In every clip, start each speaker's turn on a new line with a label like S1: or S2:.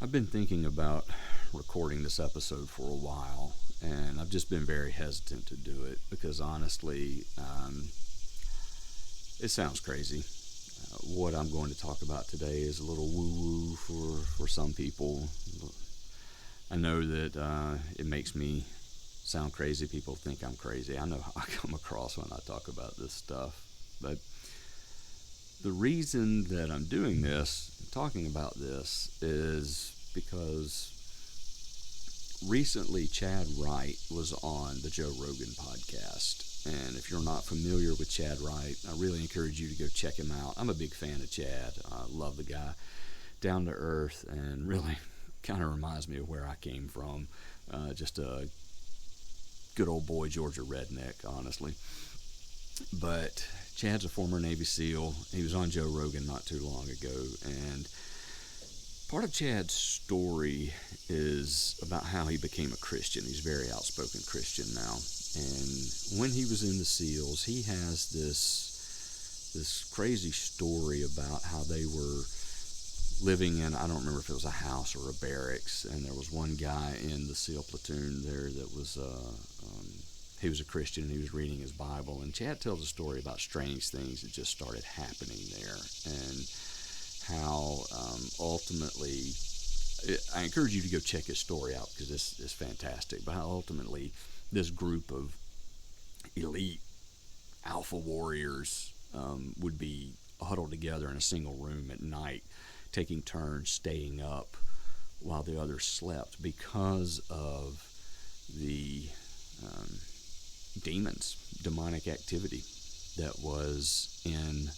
S1: I've been thinking about recording this episode for a while, and I've just been very hesitant to do it because honestly, it sounds crazy. What I'm going to talk about today is a little woo-woo for some people. I know that it makes me sound crazy. People think I'm crazy. I know how I come across when I talk about this stuff. But the reason that I'm doing this, talking about this, is because recently Chadd Wright was on the Joe Rogan podcast. And if you're not familiar with Chadd Wright, I really encourage you to go check him out. I'm a big fan of Chadd. I love the guy. Down to earth and really kind of reminds me of where I came from. Just a good old boy Georgia redneck, honestly. But Chadd's a former Navy SEAL. He was on Joe Rogan not too long ago. And part of Chadd's story is about how he became a Christian. He's a very outspoken Christian now. And when he was in the SEALs, he has this crazy story about how they were living in, I don't remember if it was a house or a barracks, and there was one guy in the SEAL platoon there that was, he was a Christian, and he was reading his Bible, and Chadd tells a story about strange things that just started happening there, and how ultimately, I encourage you to go check his story out, because this is fantastic, but how ultimately this group of elite alpha warriors would be huddled together in a single room at night, taking turns staying up while the others slept because of the demonic activity that was in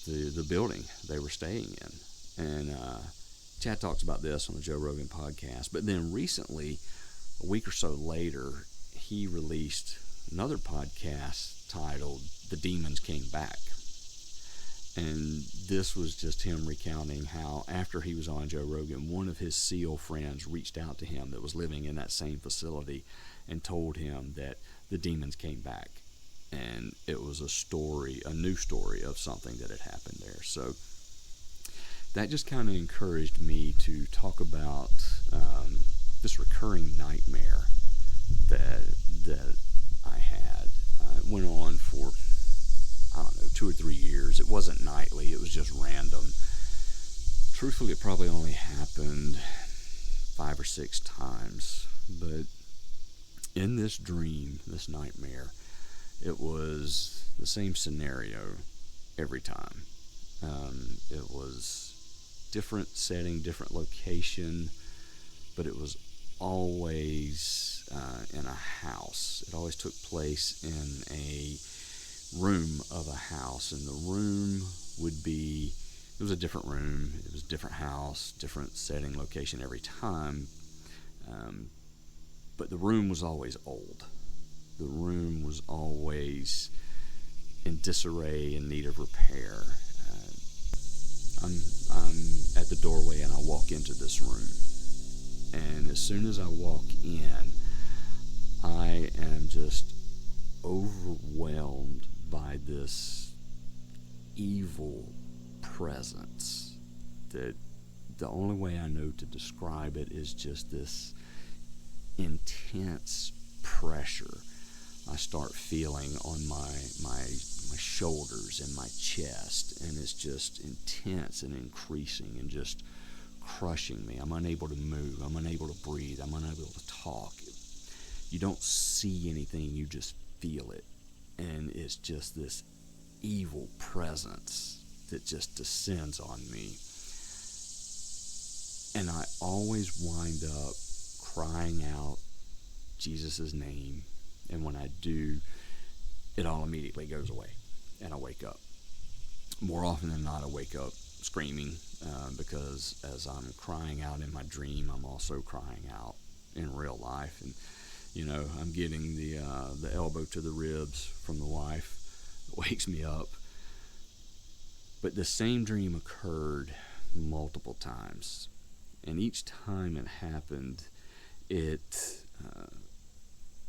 S1: the building they were staying in. And Chadd talks about this on the Joe Rogan podcast. But then recently, a week or so later, he released another podcast titled The Demons Came Back. And this was just him recounting how after he was on Joe Rogan, one of his SEAL friends reached out to him that was living in that same facility and told him that the demons came back. And it was a story, a new story of something that had happened there. So that just kind of encouraged me to talk about this recurring nightmare that I had. It went on for, I don't know, 2 or 3 years. It wasn't nightly. It was just random. Truthfully, it probably only happened 5 or 6 times. But in this dream, this nightmare, it was the same scenario every time. It was different setting, different location, but it was always in a house. It always took place in a room of a house, and the room would be, it was a different room, it was a different house, different setting, location every time, but the room was always old. The room was always in disarray, in need of repair. I'm at the doorway and I walk into this room, and as soon as I walk in, I am just overwhelmed by this evil presence that the only way I know to describe it is just this intense pressure I start feeling on my shoulders and my chest, and it's just intense and increasing and just crushing me. I'm unable to move, I'm unable to breathe, I'm unable to talk. You don't see anything, you just feel it. And it's just this evil presence that just descends on me. And I always wind up crying out Jesus' name. And when I do, it all immediately goes away. And I wake up. More often than not, I wake up screaming because as I'm crying out in my dream, I'm also crying out in real life. And you know, I'm getting the elbow to the ribs from the wife. It wakes me up. But the same dream occurred multiple times. And each time it happened, it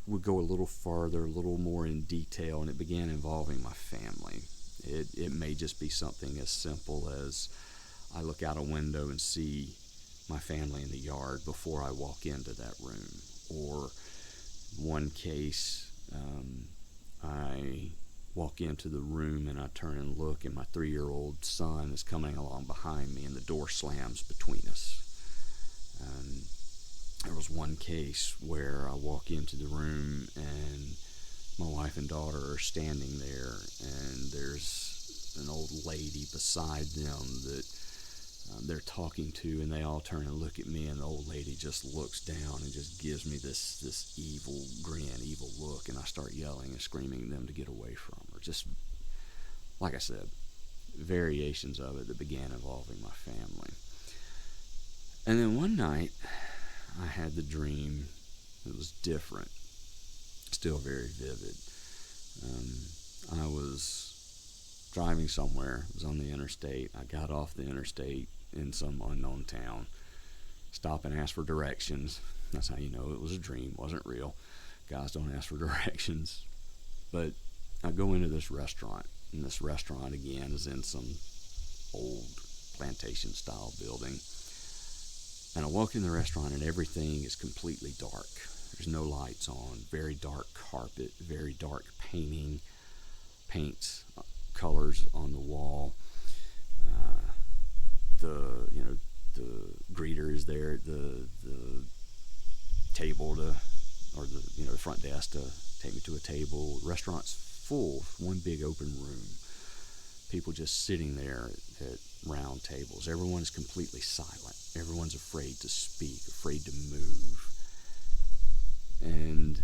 S1: would go a little farther, a little more in detail, and it began involving my family. It may just be something as simple as I look out a window and see my family in the yard before I walk into that room. Or one case, I walk into the room and I turn and look, and my 3-year-old son is coming along behind me, and the door slams between us. There was one case where I walk into the room and my wife and daughter are standing there, and there's an old lady beside them that they're talking to, and they all turn and look at me, and the old lady just looks down and just gives me this evil grin, evil look, and I start yelling and screaming them to get away from her. Just, like I said, variations of it that began involving my family. And then one night, I had the dream. It was different, still very vivid. I was driving somewhere. It was on the interstate. I got off the interstate in some unknown town. Stop and ask for directions. That's how you know it was a dream, wasn't real. Guys don't ask for directions. But I go into this restaurant, and this restaurant again is in some old plantation style building. And I walk in the restaurant, and everything is completely dark. There's no lights on, very dark carpet, very dark paints, colors on the wall. The greeter is there at the table the front desk to take me to a table. The restaurant's full, one big open room. People just sitting there at round tables. Everyone is completely silent. Everyone's afraid to speak, afraid to move. And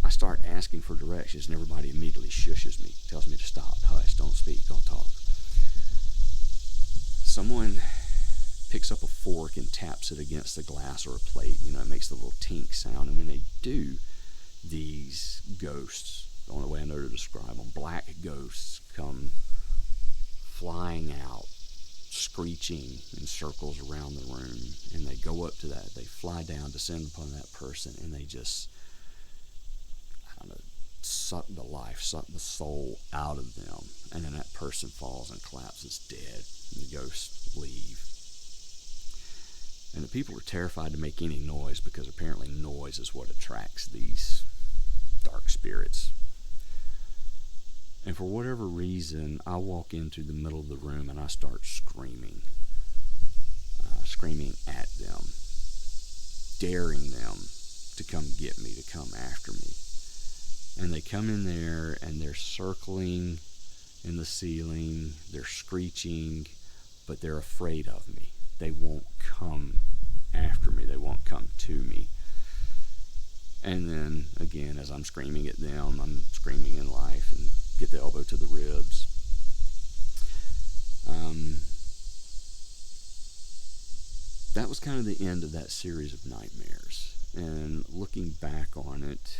S1: I start asking for directions, and everybody immediately shushes me, tells me to stop, hush, don't speak, don't talk. Someone picks up a fork and taps it against the glass or a plate. It makes the little tink sound. And when they do, these ghosts, the only way I know to describe them, black ghosts come flying out, screeching in circles around the room, and they go up to that, they fly down, descend upon that person, and they just, suck the soul out of them, and then that person falls and collapses dead, and the ghosts leave. And the people are terrified to make any noise, because apparently noise is what attracts these dark spirits. And for whatever reason, I walk into the middle of the room and I start screaming at them, daring them to come get me, to come after me. And they come in there and they're circling in the ceiling, they're screeching, but they're afraid of me. They won't come after me, they won't come to me. And then, again, as I'm screaming at them, I'm screaming in life and get the elbow to the ribs. That was kind of the end of that series of nightmares. And looking back on it,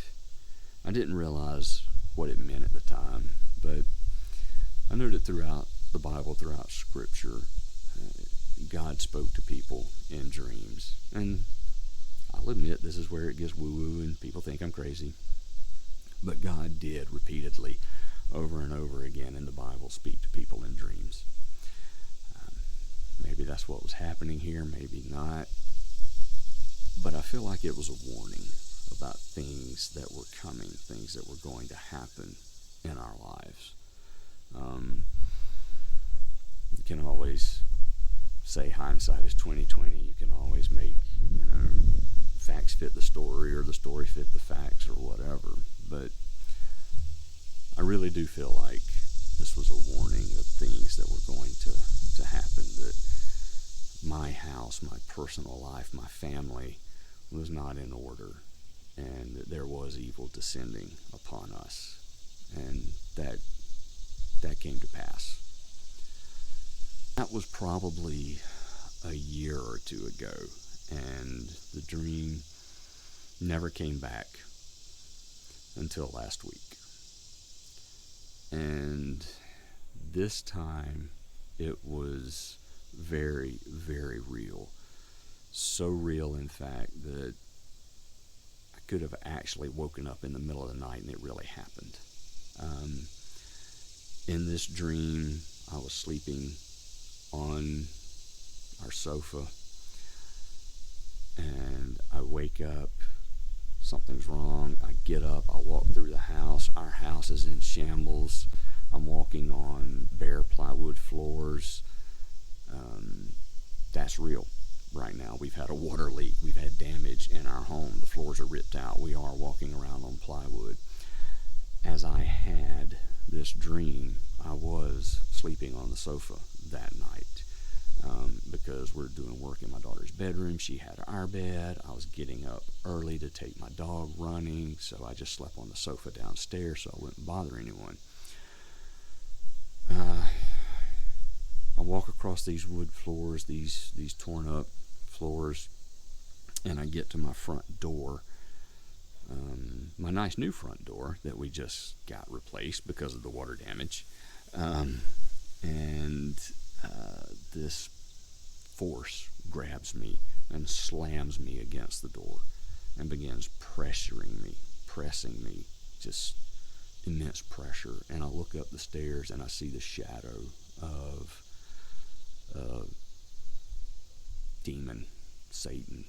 S1: I didn't realize what it meant at the time, but I know that throughout the Bible, throughout Scripture, God spoke to people in dreams. And I'll admit this is where it gets woo-woo and people think I'm crazy. But God did repeatedly, over and over again in the Bible, speak to people in dreams. Maybe that's what was happening here, maybe not. But I feel like it was a warning about things that were coming, things that were going to happen in our lives. You can always say hindsight is 20/20. You can always make, facts fit the story or the story fit the facts or whatever. But I really do feel like this was a warning of things that were going to happen, that my house, my personal life, my family was not in order, and that there was evil descending upon us. And that came to pass. That was probably a year or two ago, and the dream never came back until last week. And this time it was very, very real. So real, in fact, that I could have actually woken up in the middle of the night and it really happened. In this dream, I was sleeping on our sofa, And I wake up, something's wrong. I get up, I walk through the house. Our house is in shambles. I'm walking on bare plywood floors. That's real right now. We've had a water leak. We've had damage in our home. The floors are ripped out. We are walking around on plywood. As I had this dream, I was sleeping on the sofa that night. Because we're doing work in my daughter's bedroom. She had our bed. I was getting up early to take my dog running, so I just slept on the sofa downstairs so I wouldn't bother anyone. I walk across these wood floors, these torn up floors, and I get to my front door. My nice new front door that we just got replaced because of the water damage. And this force grabs me and slams me against the door and begins pressing me, just immense pressure. And I look up the stairs and I see the shadow of demon, Satan,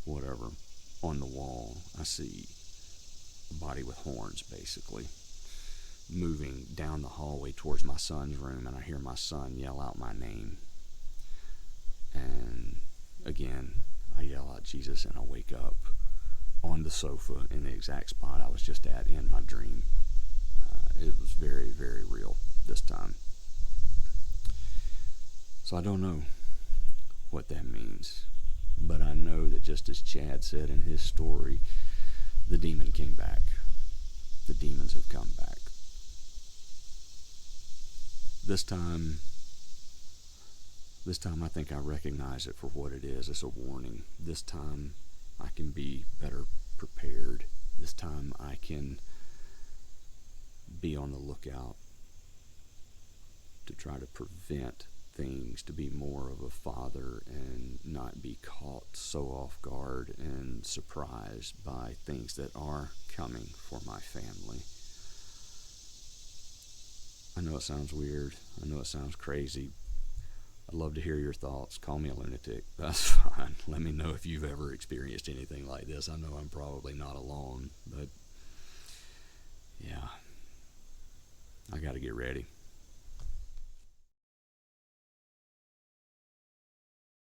S1: whatever, on the wall. I see a body with horns, basically, moving down the hallway towards my son's room, and I hear my son yell out my name. And again, I yell out Jesus, and I wake up on the sofa in the exact spot I was just at in my dream. It was very, very real this time. So I don't know what that means, but I know that just as Chadd said in his story, the demon came back. The demons have come back. This time I think I recognize it for what it is. It's a warning. This time I can be better prepared. This time I can be on the lookout to try to prevent things, to be more of a father and not be caught so off guard and surprised by things that are coming for my family. I know it sounds weird. I know it sounds crazy. I'd love to hear your thoughts. Call me a lunatic. That's fine. Let me know if you've ever experienced anything like this. I know I'm probably not alone, but yeah, I got to get ready.